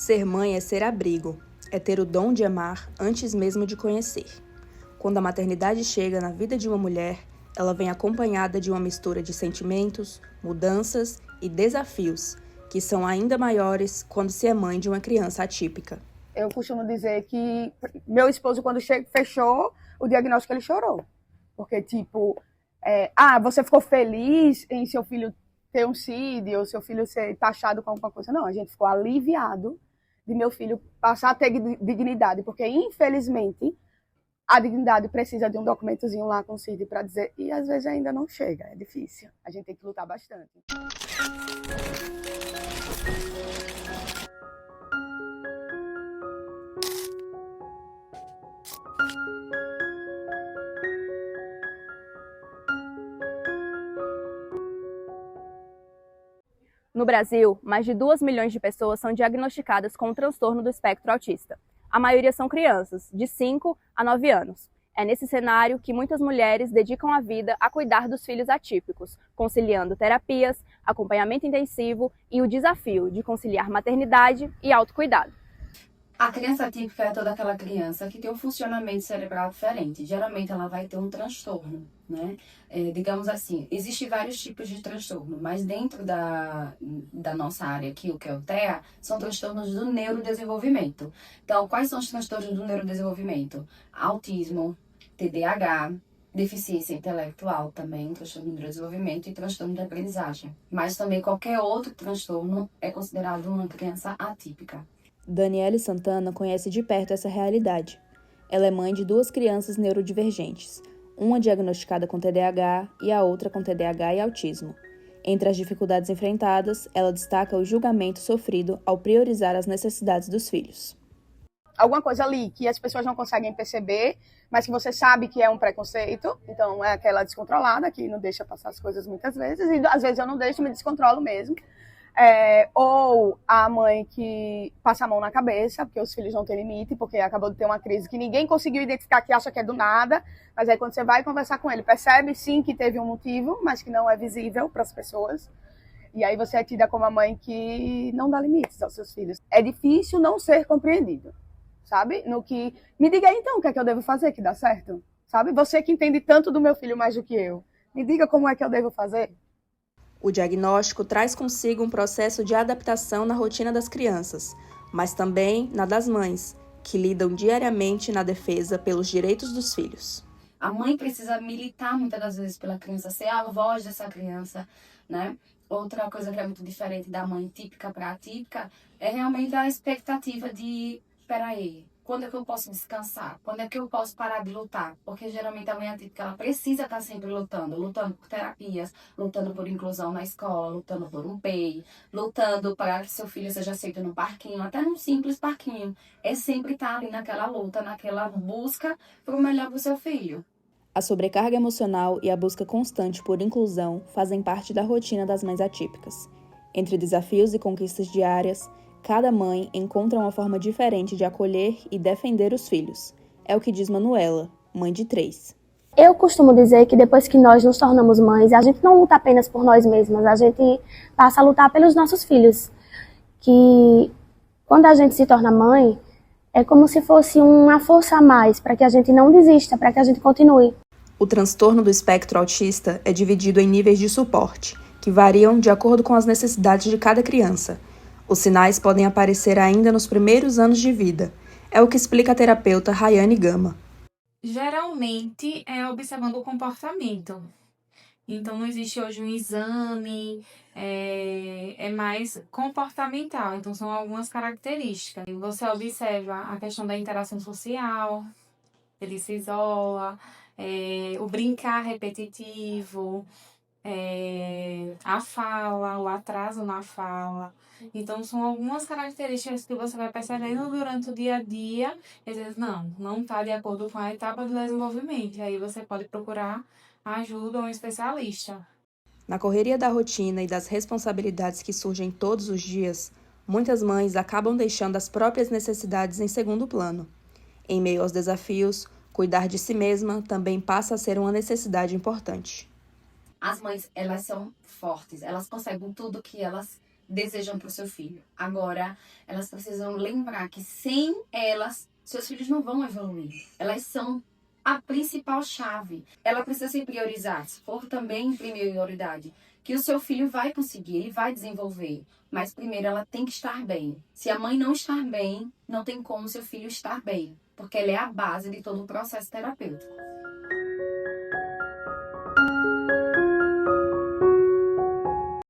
Ser mãe é ser abrigo, é ter o dom de amar antes mesmo de conhecer. Quando a maternidade chega na vida de uma mulher, ela vem acompanhada de uma mistura de sentimentos, mudanças e desafios, que são ainda maiores quando se é mãe de uma criança atípica. Eu costumo dizer que meu esposo, quando fechou o diagnóstico, ele chorou. Porque, você ficou feliz em seu filho ter um CID ou seu filho ser taxado com alguma coisa. Não, a gente ficou aliviado de meu filho passar a ter dignidade, porque, infelizmente, a dignidade precisa de um documentozinho lá com o CID para dizer, e às vezes ainda não chega, é difícil. A gente tem que lutar bastante. No Brasil, mais de 2 milhões de pessoas são diagnosticadas com o transtorno do espectro autista. A maioria são crianças, de 5 a 9 anos. É nesse cenário que muitas mulheres dedicam a vida a cuidar dos filhos atípicos, conciliando terapias, acompanhamento intensivo e o desafio de conciliar maternidade e autocuidado. A criança atípica é toda aquela criança que tem um funcionamento cerebral diferente. Geralmente ela vai ter um transtorno, né? Digamos assim, existem vários tipos de transtorno, mas dentro da nossa área aqui, o que é o TEA, são transtornos do neurodesenvolvimento. Então, quais são os transtornos do neurodesenvolvimento? Autismo, TDAH, deficiência intelectual também, transtorno do neurodesenvolvimento e transtorno de aprendizagem. Mas também qualquer outro transtorno é considerado uma criança atípica. Daniele Santana conhece de perto essa realidade. Ela é mãe de 2 crianças neurodivergentes, uma diagnosticada com TDAH e a outra com TDAH e autismo. Entre as dificuldades enfrentadas, ela destaca o julgamento sofrido ao priorizar as necessidades dos filhos. Alguma coisa ali que as pessoas não conseguem perceber, mas que você sabe que é um preconceito, então é aquela descontrolada que não deixa passar as coisas muitas vezes, e às vezes eu não deixo, me descontrolo mesmo. Ou a mãe que passa a mão na cabeça, porque os filhos não têm limite, porque acabou de ter uma crise que ninguém conseguiu identificar, que acha que é do nada, mas aí quando você vai conversar com ele, percebe sim que teve um motivo, mas que não é visível para as pessoas, e aí você é tida como a mãe que não dá limites aos seus filhos. É difícil não ser compreendido, sabe? No que, me diga aí então o que é que eu devo fazer que dá certo, sabe? Você que entende tanto do meu filho mais do que eu, me diga como é que eu devo fazer. O diagnóstico traz consigo um processo de adaptação na rotina das crianças, mas também na das mães, que lidam diariamente na defesa pelos direitos dos filhos. A mãe precisa militar muitas das vezes pela criança, ser a voz dessa criança, né? Outra coisa que é muito diferente da mãe típica para atípica é realmente a expectativa de, peraí, quando é que eu posso descansar? Quando é que eu posso parar de lutar? Porque geralmente a mãe atípica ela precisa estar sempre lutando por terapias, lutando por inclusão na escola, lutando por um PEI, lutando para que seu filho seja aceito no parquinho, até num simples parquinho. É sempre estar ali naquela luta, naquela busca para o melhor para o seu filho. A sobrecarga emocional e a busca constante por inclusão fazem parte da rotina das mães atípicas. Entre desafios e conquistas diárias, cada mãe encontra uma forma diferente de acolher e defender os filhos. É o que diz Manuela, mãe de 3. Eu costumo dizer que depois que nós nos tornamos mães, a gente não luta apenas por nós mesmas, a gente passa a lutar pelos nossos filhos. Que quando a gente se torna mãe, é como se fosse uma força a mais para que a gente não desista, para que a gente continue. O transtorno do espectro autista é dividido em níveis de suporte, que variam de acordo com as necessidades de cada criança. Os sinais podem aparecer ainda nos primeiros anos de vida. É o que explica a terapeuta Rayane Gama. Geralmente é observando o comportamento. Então, não existe hoje um exame, é mais comportamental. Então, são algumas características. Você observa a questão da interação social, ele se isola, o brincar repetitivo, a fala, o atraso na fala. Então, são algumas características que você vai percebendo durante o dia a dia. E às vezes, não está de acordo com a etapa do desenvolvimento. E aí você pode procurar ajuda a um especialista. Na correria da rotina e das responsabilidades que surgem todos os dias, muitas mães acabam deixando as próprias necessidades em segundo plano. Em meio aos desafios, cuidar de si mesma também passa a ser uma necessidade importante. As mães, elas são fortes, elas conseguem tudo que elas desejam para o seu filho. Agora, elas precisam lembrar que sem elas, seus filhos não vão evoluir. Elas são a principal chave. Ela precisa se priorizar, se for também prioridade, que o seu filho vai conseguir, ele vai desenvolver. Mas primeiro ela tem que estar bem. Se a mãe não estar bem, não tem como seu filho estar bem, porque ela é a base de todo o processo terapêutico.